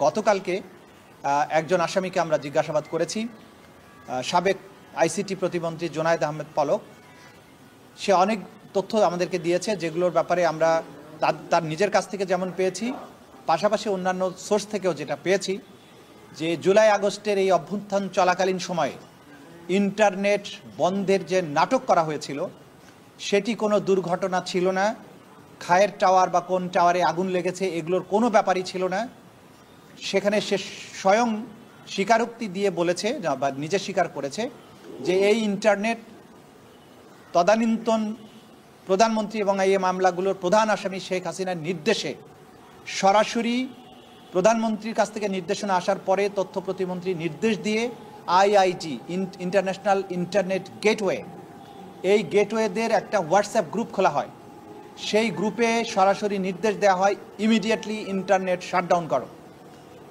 গতকালকে একজন আসামিকে আমরা জিজ্ঞাসাবাদ করেছি, সাবেক আইসিটি প্রতিমন্ত্রী জোনায়েদ আহমেদ পলক। সে অনেক তথ্য আমাদেরকে দিয়েছে, যেগুলোর ব্যাপারে আমরা তার নিজের কাছ থেকে যেমন পেয়েছি, পাশাপাশি অন্যান্য সোর্স থেকেও যেটা পেয়েছি, যে জুলাই আগস্টের এই অভ্যুত্থান চলাকালীন সময়ে ইন্টারনেট বন্ধের যে নাটক করা হয়েছিল সেটি কোনো দুর্ঘটনা ছিল না। খায়ের টাওয়ার বা কোন টাওয়ারে আগুন লেগেছে এগুলোর কোনো ব্যাপারই ছিল না। সেখানে সে স্বয়ং স্বীকারোক্তি দিয়ে বলেছে বা নিজে স্বীকার করেছে যে এই ইন্টারনেট তদানীন্তন প্রধানমন্ত্রী এবং এই মামলাগুলোর প্রধান আসামি শেখ হাসিনার নির্দেশে সরাসরি প্রধানমন্ত্রীর কাছ থেকে নির্দেশনা আসার পরে তথ্য প্রতিমন্ত্রী নির্দেশ দিয়ে আইআইজি ইন্টারন্যাশনাল ইন্টারনেট গেটওয়ে, এই গেটওয়েদের একটা হোয়াটসঅ্যাপ গ্রুপ খোলা হয়। সেই গ্রুপে সরাসরি নির্দেশ দেওয়া হয় ইমিডিয়েটলি ইন্টারনেট শাটডাউন করো,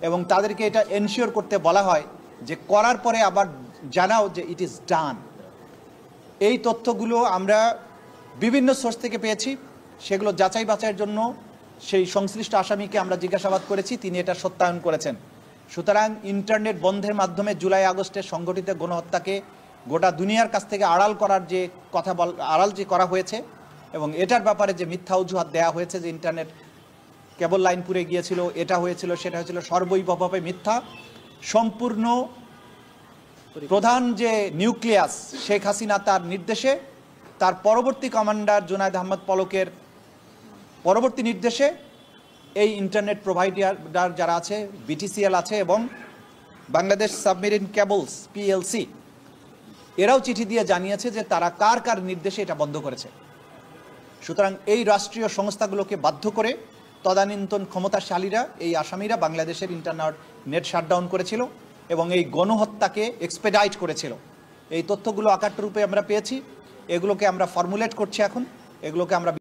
এবং তাদেরকে এটা এনশিওর করতে বলা হয় যে করার পরে আবার জানাও যে ইট ইজ ডান। এই তথ্যগুলো আমরা বিভিন্ন সোর্স থেকে পেয়েছি, সেগুলো যাচাই বাছাইয়ের জন্য সেই সংশ্লিষ্ট আসামিকে আমরা জিজ্ঞাসাবাদ করেছি, তিনি এটা সত্যায়ন করেছেন। সুতরাং ইন্টারনেট বন্ধের মাধ্যমে জুলাই আগস্টের সংগঠিত গণহত্যাকে গোটা দুনিয়ার কাছ থেকে আড়াল করার যে আড়াল যে করা হয়েছে, এবং এটার ব্যাপারে যে মিথ্যা অজুহাত দেওয়া হয়েছে যে ইন্টারনেট কেবল লাইন পুড়ে গিয়েছিল, এটা হয়েছিল সেটা হয়েছিল, সর্বৈবভাবে মিথ্যা। সম্পূর্ণ প্রধান যে নিউক্লিয়াস শেখ হাসিনা, তার নির্দেশে, তার পরবর্তী কমান্ডার জোনায়েদ আহমেদ পলকের পরবর্তী নির্দেশে এই ইন্টারনেট প্রোভাইডার যারা আছে, বিটিসিএল আছে এবং বাংলাদেশ সাবমেরিন কেবলস পিএলসি, এরাও চিঠি দিয়ে জানিয়েছে যে তারা কার কার নির্দেশে এটা বন্ধ করেছে। সুতরাং এই রাষ্ট্রীয় সংস্থাগুলোকে বাধ্য করে তদানীন্তন ক্ষমতাশালীরা, এই আসামিরা বাংলাদেশের ইন্টারনেট শাটডাউন করেছিল এবং এই গণহত্যাকে এক্সপেডাইট করেছিল। এই তথ্যগুলো আকার রূপে আমরা পেয়েছি, এগুলোকে আমরা ফর্মুলেট করছি এখন, এগুলোকে আমরা